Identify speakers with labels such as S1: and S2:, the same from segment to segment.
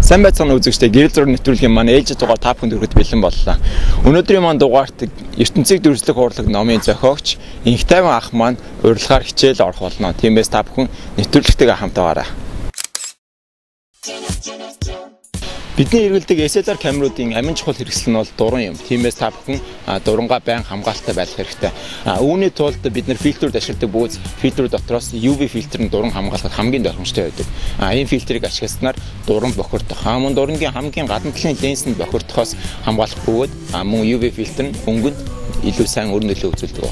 S1: Сайн байцгаана үзэгчдээ гэрэл зураг нэвтрүүлгийн маань ээлжид дугаар 5 хүнд хүргэж бэлэн боллоо. Өнөөдрийн маань дугаарт ертөнцийг дүрслэх урлаг номын зохиогч Инх тайван ах маань урилгаар хичээл орох болно. Тиймээс та бүхэн нэвтрүүлэгтэйгээ хамтаагаарай. Бидний эргэлдэг SLR камеруудын амин чухал хэрэгсэл нь бол дуран юм. Тиймээс та бүхэн дурангаа байн хамгаалалттай байх хэрэгтэй. Үүний тулд бид нэр фильтрүүд ашигладаг бөгөөд фильтрүүд дотроос UV фильтр нь дуран хамгаалахад хамгийн тохиромжтой байдаг. Энэ фильтрийг ашигласнаар дуран бохирдох. Мөн дурангийн хамгийн гадна талын ленс нь бохирдохоос хамгаалах бөгөөд мөн UV фильтр нь өнгөнд илүү сайн өр нөлөө үзүүлдэг.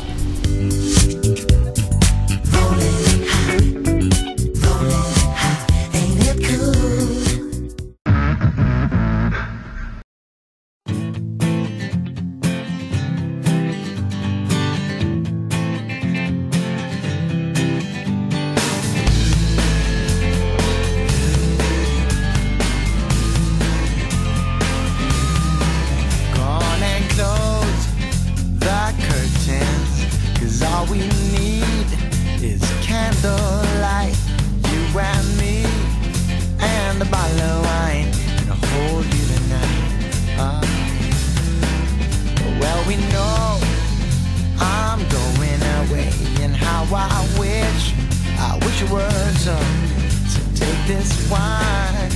S2: All we need is candlelight, you and me, and a bottle of wine, and I'll hold you tonight. Well, we know I'm going away, and how I wish it were so. So take this wine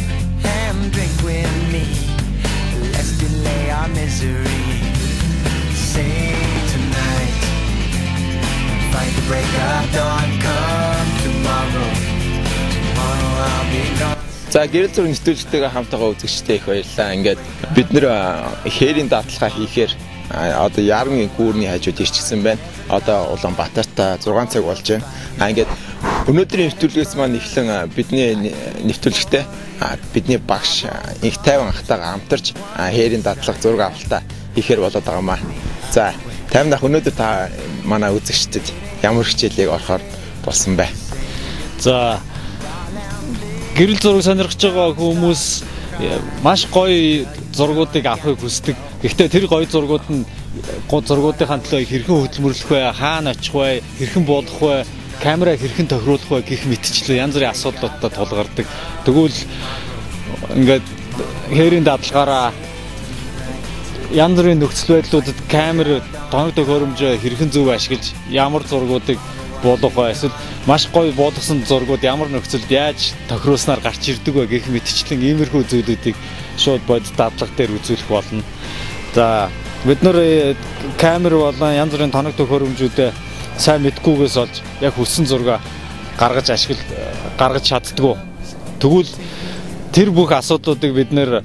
S2: and drink with me. Let's delay our misery. Say tonight. Fight the break of dawn, come tomorrow. Tomorrow I'll be gone.
S1: За гэрэл зураг нэвтрүүлэгтэйгээ хамтагаа үзэгчтэй их баярлалаа. Ингээд бид нэр хээрийн даатгалгаа хийхээр одоо Ярмын гүүрний хажууд ирчихсэн байна. Одоо Улаанбаатарт 6 цаг болж байна. Ингээд өнөөдрийн нэвтрүүлгээс маань эхлэн бидний нэвтрүүлэгтээ бидний багш Инх тайван ахтайгаа хамтарч хээрийн даатгалах зураг авалтаа хийхээр болоод байгаамаа. За тайван ах өнөөдөр та манай үзэгчдэд ямар хичээлийг орохоор болсон бэ?
S3: За гэрэл зураг сонирхож байгаа хүмүүс маш гоё зургуудыг авахыг хүсдэг. Гэхдээ тэр гоё зургууд нь зургуудынхаа төлөө хэрхэн хөдөлмөрлөх вэ, хаана очих вэ, хэрхэн буулгах вэ, камераа хэрхэн тохируулах вэ гэх мэтчлэн янз бүрийн асуудлуудад тулгардаг. Тэгвэл ингээд хээрийн даатгалаараа янз бүрийн нөхцөл байдлуудад камер тоног төхөөрөмжөө хэрхэн зөв ашиглаж ямар зургуудыг буулгах вэ? Эсвэл маш гоё буулгасан зургууд ямар нөхцөлд яаж тохируулснаар гарч ирдэг вэ гэх мэтчлэн иймэрхүү зүйлүүдийг шууд бодит дадлага дээр үзүүлэх болно. За бид нар камер болон янз бүрийн тоног төхөөрөмжүүдээ сайн мэдгүйгээс олж яг хүссэн зураг гаргаж чаддгүй. Тэгвэл тэр бүх асуудлуудыг бид нэр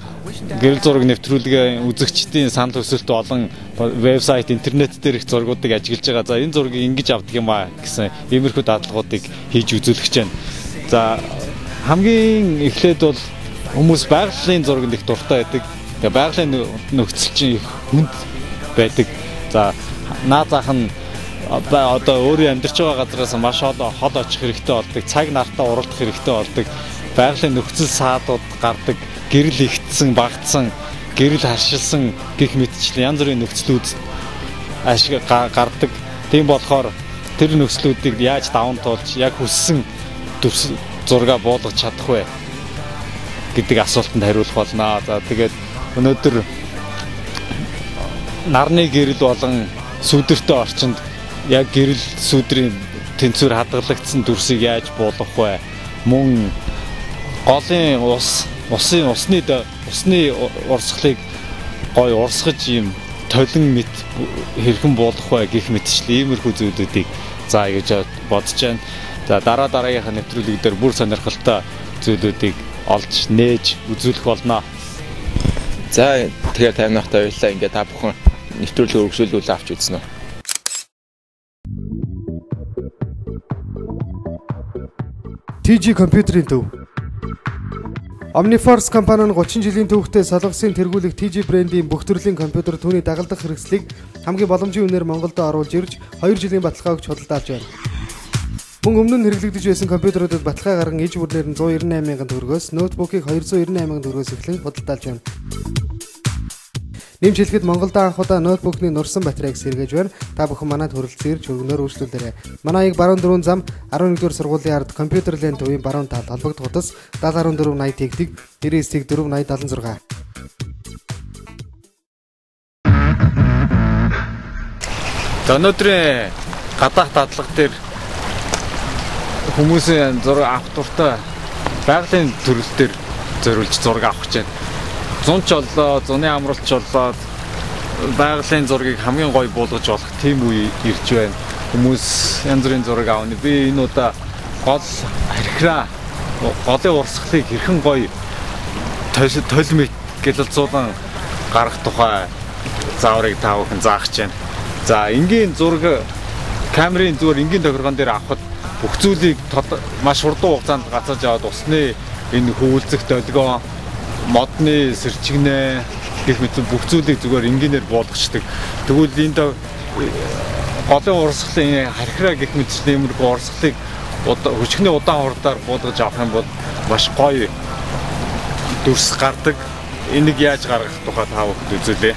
S3: гэрэл зураг нэвтрүүлгийн үзэгчдийн санал хүсэлт болон вебсайт, интернет дээр их зургуудыг ажиглаж байгаа. За энэ зургийг ингэж авдаг юм аа гэсэн иймэрхүү дадлагуудыг хийж үзүүлэх гэж байна. За хамгийн эхлээд бол хүмүүс байгалийн зурагт их дуртай байдаг. Тэгээ байгалийн нөхцөл чинь их хүнд байдаг. За наа заах нь одоо өөрийн амьдарч байгаа газраас маш хол очих хэрэгтэй болдог. Цаг нартаа уралдах хэрэгтэй болдог. Байгалийн нөхцөл саадууд гардаг. Гэрэл ихтсэн, багтсан, гэрэл харшилсан гэх мэтчлэн янз бүрийн нөхцлүүд гардаг. Тийм болохоор тэр нөхцлүүдийг яаж даван туулж, яг хүссэн зураг буулгаж чадах вэ гэдэг асуултанд хариулах болно. За тэгээд өнөөдөр нарны гэрэл болон сүдэртэй орчинд яг гэрэл сүдрийн тэнцвэр хадгалагдсан дүрсийг яаж буулгах вэ? Мөн голын усны урсгалыг гой урсгаж юм толин мэт хэрхэн буулгах вэ гэх мэтчлэн иймэрхүү зүйлүүдийг за гэж бодож байна. За дараагийнхаа нэвтрүүлэг дээр бүр сонирхолтой зүйлүүдийг олж нээж үзүүлэх болно.
S1: За тэгэхээр таймнахтай баярлалаа. Ингээд та бүхэн нэвтрүүлэг өргөжүүлүүл авч үзсэн үү?
S4: TG компьютерийн төв. Omniforce компани нь 30 жилийн түүхтэй солонгосын тэргүүлэг TG брендийн бүх төрлийн компьютер түүний дагалдах хэрэгслийг хамгийн боломжийн үнээр Монголд оруулж ирж 2 жилийн баталгаа өгч худалдааж байна. Мөн өмнө нь хэрэглэгдэж байсан компьютеруудад баталгаа гарган иж бүрнээр нь 198,000 төгрөгөөс ноутбукийг 298,000 төгрөгөөс эхлэн худалдааж байна. Нэмж хэлэхэд Монголд анх удаа ноутбукны нурсан батарейг сэргээж байна. Та бүхэн манайд хүрэлцээр чөргөнөөр үйлчлүүлээрэй. Манай 14 зам 11-р сургуулийн ард компьютер лен төвийн баруун талд холбогдох утас 7014 80 тэгдэг 99 4 80 76.
S3: За өнөөдрийн гадаах дадлага дээр хүмүүсийн зураг авах дуртай байгалийн төрөл төр зориулж зураг авах гэж байна. Зун ч болоо, зуны амралт ч болоо байгалийн зургийг хамгийн гоё болгож болох тийм үе ирж байна. Хүмүүс янз бүрийн зураг авна. Би энэ удаа гол харьхраа голын урсгалыг хэрхэн гоё толимит гэлэлцуулан гарах тухай зааврыг та бүхэн заах гэж байна. За энгийн зураг камерын зүгээр энгийн тохиргон дээр авахд бүх зүйлийг маш хурдан хугацаанд гацааж аваад усны энэ хөвөлцөх долгион модны сэрчигнэ гэх мэт бүх зүйлийг зүгээр энгийнээр буулгачдаг. Тэгвэл энд голын урсгалын харьхраа гэх мэт нэмэрхүү урсгалыг хөчгний удаан хурдаар буулгаж авах юм бол маш гоё дүрс гардаг. Энийг яаж гаргах тухай та бүхэнд үзүүлье.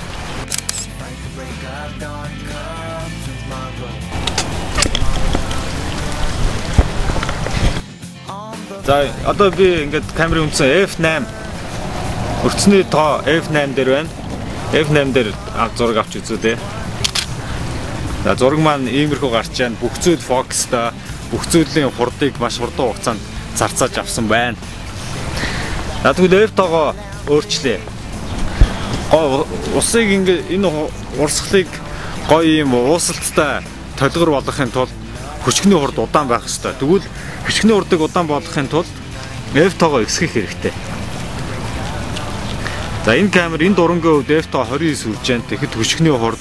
S3: За одоо би ингээд камерын үндсэн F8 өрцөний тоо F8 дээр байна. F8 дээр зураг авч үзүүлээ. За зураг маань иймэрхүү гарч байна. Бүх зүйл фокустай, бүх зүйлийн хурдыг маш хурдан хугацаанд зарцааж авсан байна. За тэгвэл F тоогоо өөрчлөе. Усыг ингээд энэ урсгалыг гоё юм уусалттай толгор болгохын тулд хүчний хурд удаан байх ёстой. Тэгвэл хүчний хурдыг удаан болгохын тулд F тоогоо өсгөх хэрэгтэй. За энэ камер энэ дурангийн хувьд F тоо 29 хүрж байна. Тэгэхэд хүчний хурд